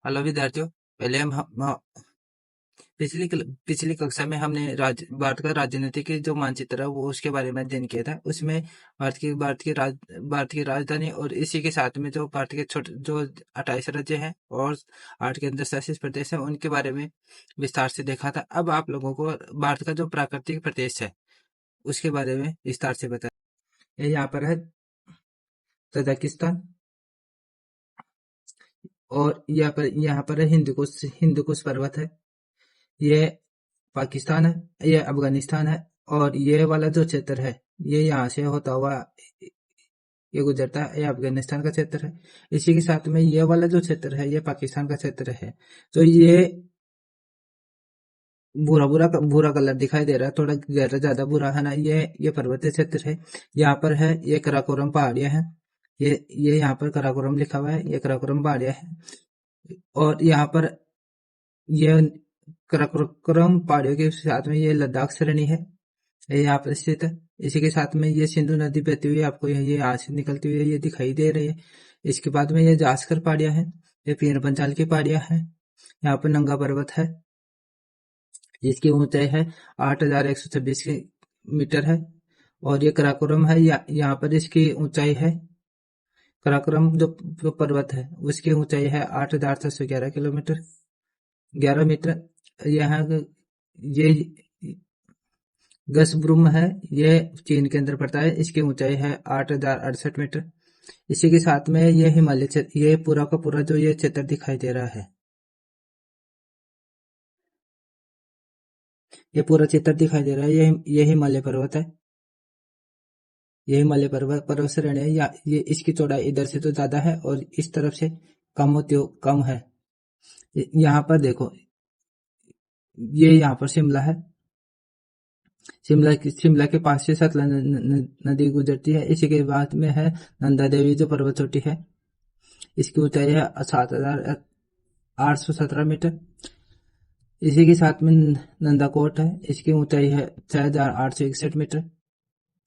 Hello विद्यार्थियों। पहले हम पिछली कक्षा में हमने भारत का राजनीति के जो मानचित्र है वो उसके बारे में अध्ययन किया था। उसमें भारत की राजधानी और इसी के साथ में जो भारत के छोटे जो 28 राज्य हैं और 8 केंद्र शासित प्रदेश है उनके बारे में विस्तार से देखा था। अब आप लोगों को भारत का जो प्राकृतिक प्रदेश है उसके बारे में विस्तार से बता। ये यहाँ पर है तजाकिस्तान, और यहाँ पर है हिंदुकुश पर्वत है। ये पाकिस्तान है, ये अफगानिस्तान है, और ये वाला जो क्षेत्र है ये यहाँ से होता हुआ ये गुजरता है, ये अफगानिस्तान का क्षेत्र है। इसी के साथ में ये वाला जो क्षेत्र है ये पाकिस्तान का क्षेत्र है। तो ये भूरा कलर दिखाई दे रहा है, थोड़ा गहरा ज्यादा भूरा है ना। ये पर्वतीय क्षेत्र है। यहाँ पर है ये कराकोरम पहाड़ियां हैं। ये यहाँ पर कराकोरम लिखा हुआ है, ये कराकोरम पहाड़ियां है। और यहाँ पर ये कराकोरम पहाड़ियों के साथ में ये लद्दाख श्रेणी है, ये यहाँ पर स्थित है। इसी के साथ में ये सिंधु नदी बहती हुई आपको ये यहाँ से निकलती हुई ये दिखाई दे रही है। इसके बाद में ये जास्कर पहाड़ियां हैं, ये पीर पंचाल की पहाड़ियां हैं। यहाँ पर नंगा पर्वत है जिसकी ऊंचाई है 8,126 मीटर है। और ये कराकोरम है, यहाँ पर इसकी ऊंचाई है, कराकोरम जो पर्वत है उसकी ऊंचाई है 8,711 किलोमीटर 11 मीटर। यहाँ ये गसब्रुम है, ये चीन के अंदर पड़ता है, इसकी ऊंचाई है 8,068 मीटर। इसी के साथ में ये हिमालय क्षेत्र, ये पूरा का पूरा जो ये क्षेत्र दिखाई दे रहा है, ये पूरा चित्र दिखाई दे रहा है, ये हिमालय पर्वत है। ये हिमालय पर्वत श्रेणी है। ये इसकी चौड़ाई इधर से तो ज्यादा है और इस तरफ से कम है। यहाँ पर देखो, ये यहाँ पर शिमला है। शिमला के पास से सतलज नदी गुजरती है। इसी के बाद में है नंदा देवी जो पर्वत चोटी है, इसकी ऊंचाई है 7,817 मीटर। इसी के साथ में नंदाकोट है, इसकी ऊंचाई है 6,861 मीटर।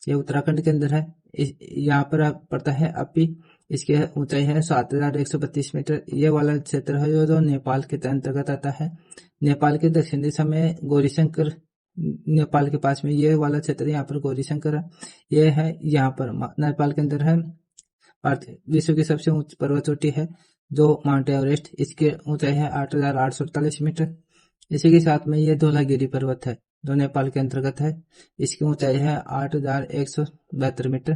ये उत्तराखंड के अंदर है। यहाँ पर पड़ता है अपी, इसकी ऊंचाई है 7,132 मीटर। ये वाला क्षेत्र है जो नेपाल के अंतर्गत आता है। नेपाल के दक्षिण दिशा में गौरीशंकर, नेपाल के पास में ये वाला क्षेत्र, यहाँ पर गौरीशंकर है। ये है यहाँ पर नेपाल के अंदर है। विश्व की सबसे ऊंची पर्वत चोटी है जो माउंट एवरेस्ट, इसकी ऊंचाई है 8,848 मीटर। इसी के साथ में ये धौलागिरी पर्वत है जो नेपाल के अंतर्गत है, इसकी ऊंचाई है 8,172 मीटर।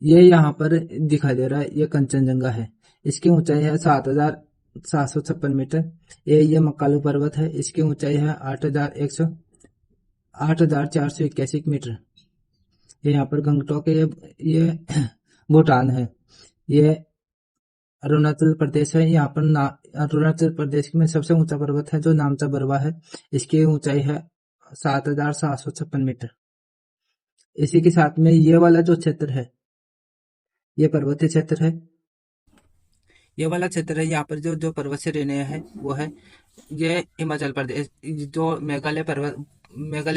ये यहाँ पर दिखाई दे रहा है, ये कंचनजंगा है, इसकी ऊंचाई है 7,756 मीटर। ये मकालू पर्वत है, इसकी ऊंचाई है 8,481 मीटर। ये यहाँ पर गंगटोक है, ये भूटान है। ये अरुणाचल प्रदेश है। यहाँ पर अरुणाचल प्रदेश में सबसे ऊंचा पर्वत है जो नामचा बरवा है, इसकी ऊंचाई है 7,756 मीटर। इसी के साथ में ये वाला जो क्षेत्र है ये पर्वतीय क्षेत्र है। ये वाला क्षेत्र है, यहाँ पर जो पर्वत श्रेणियां है वो है ये हिमाचल प्रदेश, जो मेघालय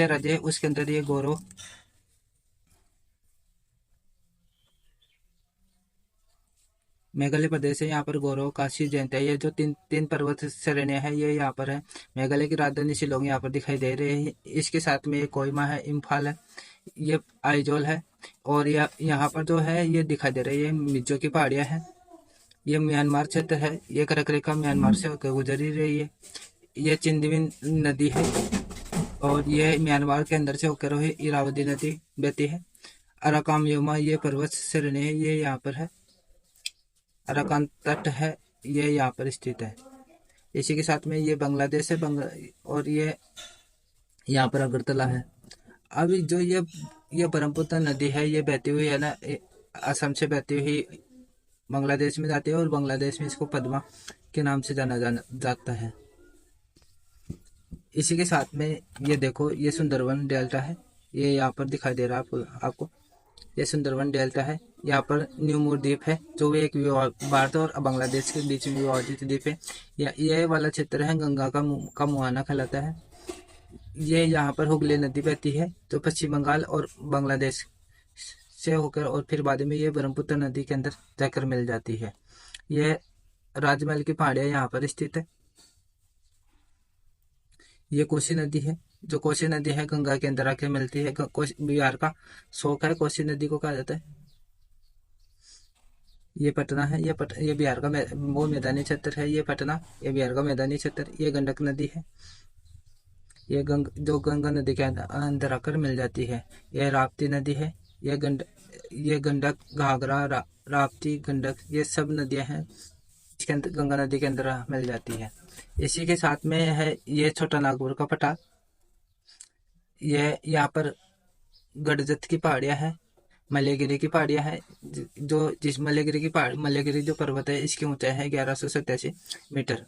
राज्य है उसके अंदर ये गौरव, मेघालय प्रदेश है। यहाँ पर गौरव, काशी, जयंत है, ये जो तीन पर्वत श्रेणियां है ये यहाँ पर है। मेघालय की राजधानी शिलोंग यहाँ पर दिखाई दे रहे हैं। इसके साथ में ये कोहिमा है, इम्फाल है, ये आइजोल है, और यहाँ पर जो है ये दिखाई दे रही है मिजो की पहाड़ियां हैं। ये म्यांमार क्षेत्र है, ये करकरेखा म्यांमार से होकर गुजर ही रही है। ये चिंदविन नदी है और ये म्यांमार के अंदर से होकर इरावदी नदी बहती है। अराकाम योमा ये पर्वत श्रेणी है, ये यहाँ पर है। अराकान तट है, ये यहाँ पर स्थित है। इसी के साथ में ये बांग्लादेश है, और ये यहाँ पर अगरतला है। अभी जो ये ब्रह्मपुत्र नदी है ये बहती हुई है ना, असम से बहती हुई बांग्लादेश में जाती है, और बांग्लादेश में इसको पद्मा के नाम से जाना जाता है। इसी के साथ में ये देखो, ये सुंदरवन डेल्टा है, ये यहाँ पर दिखाई दे रहा है आपको। ये सुंदरवन डेल्टा है। यहाँ पर न्यू मूर द्वीप है जो एक भारत और बांग्लादेश के बीच में विभाजित द्वीप है। ये वाला क्षेत्र है गंगा का मुहाना कहलाता है। ये यहाँ पर हुगली नदी बहती है जो पश्चिम बंगाल और बांग्लादेश से होकर और फिर बाद में ये ब्रह्मपुत्र नदी के अंदर जाकर मिल जाती है। ये राजमहल की पहाड़ियाँ यहाँ पर स्थित है। ये कोसी नदी है। जो कोसी नदी है गंगा के अंदर आके मिलती है। बिहार का शोक है, कोसी नदी को कहा जाता है। ये पटना है। ये बिहार का वो मैदानी क्षेत्र है। ये पटना, ये बिहार का मैदानी क्षेत्र। ये गंडक नदी है। ये जो गंगा नदी के अंदर आकर मिल जाती है। ये राप्ती नदी है। ये गंडक, घाघरा, राप्ती, गंडक, ये सब नदियां हैं इसके अंदर, गंगा नदी के अंदर मिल जाती है। इसी के साथ में है ये छोटा नागपुर का पठार। ये यहाँ पर गडजत की पहाड़ियाँ हैं, मल्लेगिरी की पहाड़ियाँ हैं। जो जिस मल्लेगिरी की पहाड़, मल्लेगिरी जो पर्वत है इसकी ऊंचाई है 1187 मीटर।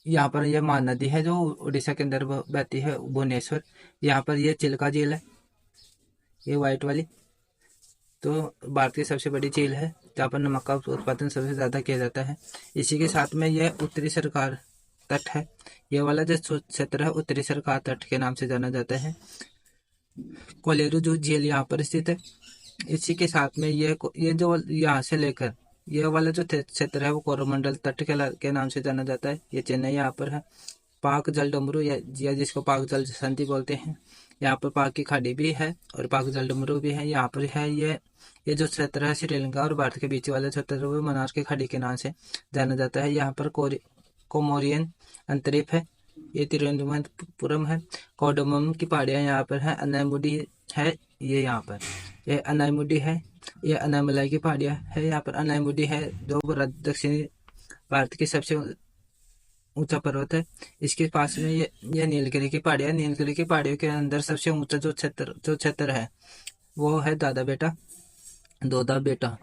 यहाँ पर यह महानदी है जो उड़ीसा के अंदर बहती है, भुवनेश्वर। यहाँ पर यह चिल्का झील है, ये व्हाइट वाली, तो भारत की सबसे बड़ी झील है जहाँ पर नमक का उत्पादन सबसे ज़्यादा किया जाता है। इसी के साथ में यह उत्तरी सरकार तट है। ये वाला जो क्षेत्र है उत्तरी सरकार तट के नाम से जाना जाता है। कोलेरू जो झील यहाँ पर स्थित है। इसी के साथ में ये जो यहाँ से लेकर ये वाला जो क्षेत्र है वो कोरोमंडल तट के नाम से जाना जाता है। ये चेन्नई यहाँ पर है। पाक जल डमरू या जिसको पाक जल संधि बोलते हैं। यहाँ पर पाक की खाड़ी भी है और पाक जल डमरू भी है। यहाँ पर है ये जो क्षेत्र है श्रीलंका और भारत के बीच वाला क्षेत्र वो मनार की खाड़ी के नाम से जाना जाता है। यहाँ पर कोमोरियन अंतरिक्ष है। ये तिरुवनंतपुरम है। कोडमम की पहाड़ियाँ यहाँ पर है। अनामुडी है ये यहाँ पर, ये अनामुडी है। ये अनामलाई की पहाड़ियाँ है। यहाँ पर अनामुडी है जो दक्षिणी भारत की सबसे ऊंचा पर्वत है। इसके पास में ये नीलगिरी की पहाड़ियाँ। नीलगिरी की पहाड़ियों के अंदर सबसे ऊंचा जो क्षेत्र है वो है दोदा बेटा।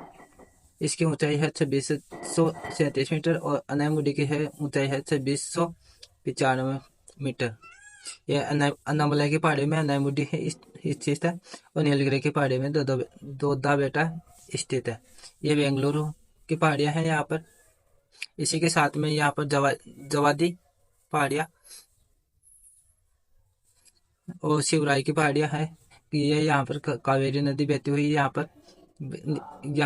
इसकी ऊंचाई है 2637 मीटर और अनामुडी की है ऊंचाई है 2695 मीटर। यह अनामलाई की पहाड़ी में अनामुडी है स्थित है और नीलगिरी की पहाड़ी में दोदा बेटा स्थित है। ये बेंगलुरु की पहाड़ियाँ हैं यहाँ पर। इसी के साथ में यहाँ पर जवादी पहाड़ियाँ और शिवराय की पहाड़ियाँ हैं। ये यहाँ पर कावेरी नदी बहती हुई यहाँ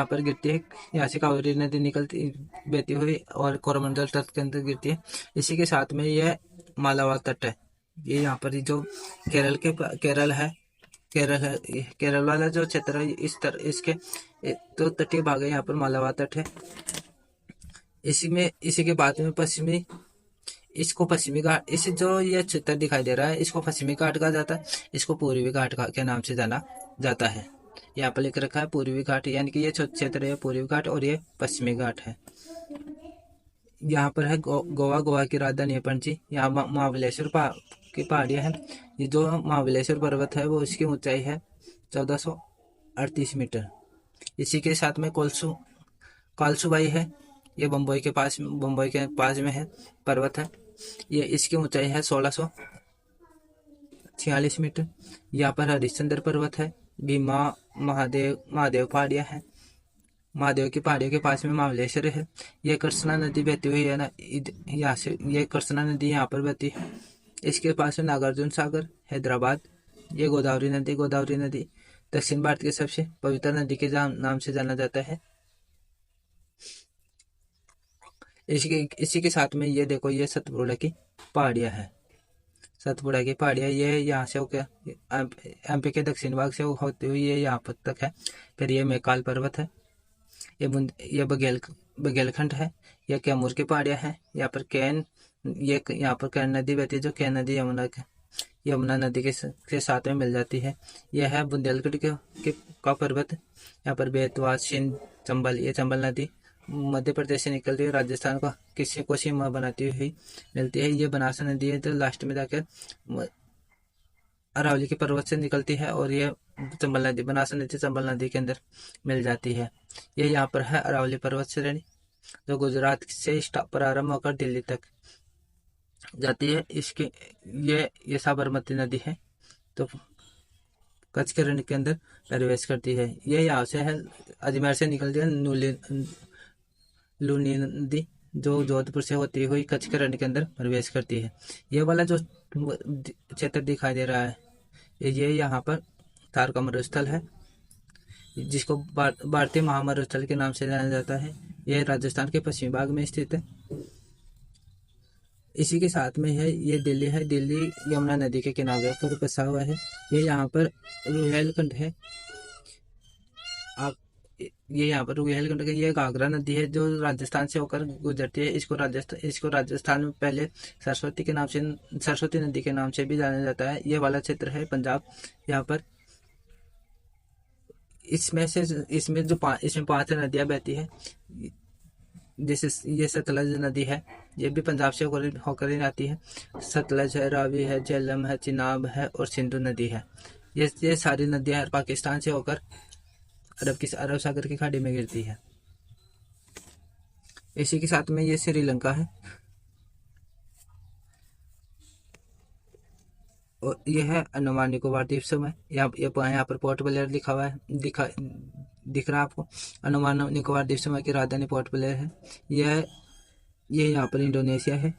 पर गिरती है। यहाँ से कावेरी नदी निकलती बहती हुई और कोरोमंडल तट के अंदर गिरती है। इसी के साथ में यह मालाबार तट है। ये यहाँ पर जो केरल है, केरल वाला जो क्षेत्र है इसके तो तटीय भाग है। यहाँ पर मालाबार तट है। इसी के बाद में इसको पश्चिमी घाट, इस जो ये क्षेत्र दिखाई दे रहा है इसको पश्चिमी घाट कहा जाता है। इसको पूर्वी घाट के नाम से जाना जाता है। यहाँ पर लिख रखा है पूर्वी घाट, यानी कि ये क्षेत्र है पूर्वी घाट और ये पश्चिमी घाट है। यहाँ पर है गोवा की राजधानी है पणजी। यहाँ महाबलेश्वर की पहाड़ियाँ हैं। ये जो महाबलेश्वर पर्वत है वो इसकी ऊंचाई है 1438 मीटर। इसी के साथ में कालसूबाई है। ये बम्बई के पास में है पर्वत है। ये इसकी ऊंचाई है 1646 मीटर। यहाँ पर हरिश्चंद्र पर्वत है। भीमा महादेव पहाड़ियाँ हैं। महादेव की पहाड़ियों के पास में महाबलेश्वर है। ये कृष्णा नदी बहती हुई है ना, यहाँ से ये कृष्णा नदी यहाँ पर बहती है। इसके पास में नागार्जुन सागर, हैदराबाद। ये गोदावरी नदी दक्षिण भारत की सबसे पवित्र नदी के नाम से जाना जाता है। इसी के साथ में ये देखो ये सतपुड़ा की पहाड़ियाँ हैं। सतपुड़ा की पहाड़ियाँ ये यहाँ से होकर एमपी के दक्षिण भाग से होती हुई ये यहाँ पर तक है। फिर ये मैकाल पर्वत है। ये बघेलखंड है। यह कैमूर की पहाड़ियाँ हैं। यहाँ पर यहाँ पर कैन नदी बहती है जो कैन नदी यमुना नदी के साथ में मिल जाती है। यह है बुंदेलखंड का पर्वत। यहाँ पर बेतवा, सिंध, चंबल, ये चंबल नदी मध्य प्रदेश से निकलती है, राजस्थान को सीमा बनाती हुई मिलती है। ये बनास नदी है जो लास्ट में जाकर अरावली के पर्वत से निकलती है और ये बनास नदी चंबल नदी के अंदर मिल जाती है। ये यहाँ पर है अरावली पर्वत श्रेणी जो गुजरात से प्रारंभ होकर दिल्ली तक जाती है। ये साबरमती नदी है तो कच्छ के रण के अंदर प्रवेश करती है। ये यहाँ से है अजमेर से निकलती है लूनी नदी जो जोधपुर से होती हुई कच्छ के रण के अंदर प्रवेश करती है। ये वाला जो क्षेत्र दिखाई दे रहा है ये यहाँ पर थार का मरुस्थल है। जिसको भारतीय महामरुस्थल के नाम से जाना जाता है। यह राजस्थान के पश्चिमी भाग में स्थित है। इसी के साथ में है ये दिल्ली है। दिल्ली यमुना नदी के किनारे पर बसा हुआ है। ये यहाँ पर रुहेलखंड है। आप ये यहाँ पर रुहेलखंड का ये घाघरा नदी है जो राजस्थान से होकर गुजरती है। इसको राजस्थान में पहले सरस्वती के नाम से, सरस्वती नदी के नाम से भी जाना जाता है। ये वाला क्षेत्र है पंजाब। यहाँ पर इसमें 5 नदियाँ बहती है। जैसे ये सतलज नदी है, ये भी पंजाब से होकर ही आती है। सतलज है, रावी है, झेलम है, चिनाब है और सिंधु नदी है। ये सारी नदियाँ पाकिस्तान से होकर अरब सागर की खाड़ी में गिरती है। इसी के साथ में ये श्रीलंका है और यह है अंडमान निकोबार द्वीप समूह। यहाँ पर पोर्ट ब्लेयर लिखा हुआ है, दिख रहा है आपको। अंडमान निकोबार द्वीप समूह की राजधानी पोर्ट ब्लेयर है। ये यहाँ पर इंडोनेशिया है।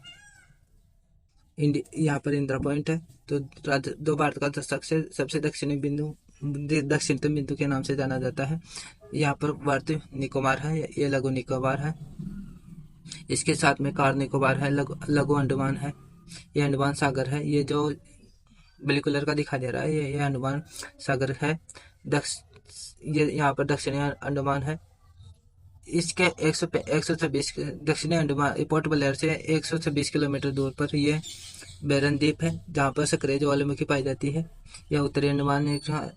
यहाँ पर इंदिरा पॉइंट है। तो भारत का सबसे दक्षिणी दक्षिणतम बिंदु के नाम से जाना जाता है। यहाँ पर भारतीय निकोबार है, ये लघु निकोबार है। इसके साथ में कार निकोबार है, लघु अंडमान है। ये अंडमान सागर है। ये जो ब्लू कलर का दिखाई दे रहा है, ये अंडमान सागर है। ये यहाँ पर दक्षिणी अंडमान है। इसके 126 दक्षिणी अंडमान पोर्ट ब्लेयर से 126 किलोमीटर दूर पर ये बैरन द्वीप है, जहाँ पर सक्रिय ज्वालामुखी पाई जाती है। यह उत्तरी अंडमान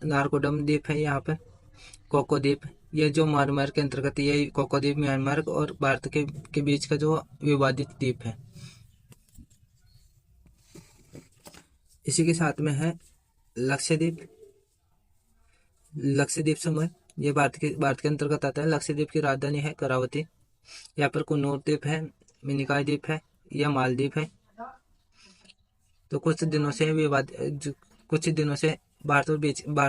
नारकोडम द्वीप है। यहाँ पर कोको द्वीप, ये जो म्यांमार के अंतर्गत, ये कोको द्वीप म्यांमार और भारत के बीच का जो विवादित द्वीप है। इसी के साथ में है लक्षद्वीप समूह। ये भारत के अंतर्गत आता है। लक्षद्वीप की राजधानी है करावती। यहाँ पर कुन्नूर द्वीप है, मिनिकॉय द्वीप है, यह मालदीव है। तो कुछ दिनों से भारत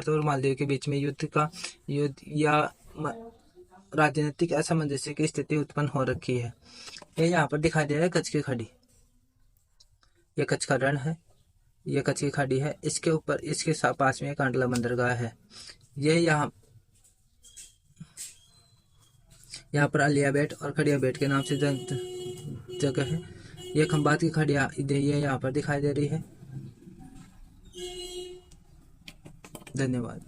और मालदीव के बीच में युद्ध या राजनीतिक असमंजस्य की स्थिति उत्पन्न हो रखी है। ये यहाँ पर दिखाई दे रहा है कच्छ की खाड़ी। ये कच्छ का रण है, ये कच्छ की खाड़ी है। इसके पास में कांडला बंदरगाह है। ये यहाँ पर अलिया बेट और खड़िया बेट के नाम से जगह है। ये खंबात की खाड़ियाँ ये यहाँ पर दिखाई दे रही है। धन्यवाद।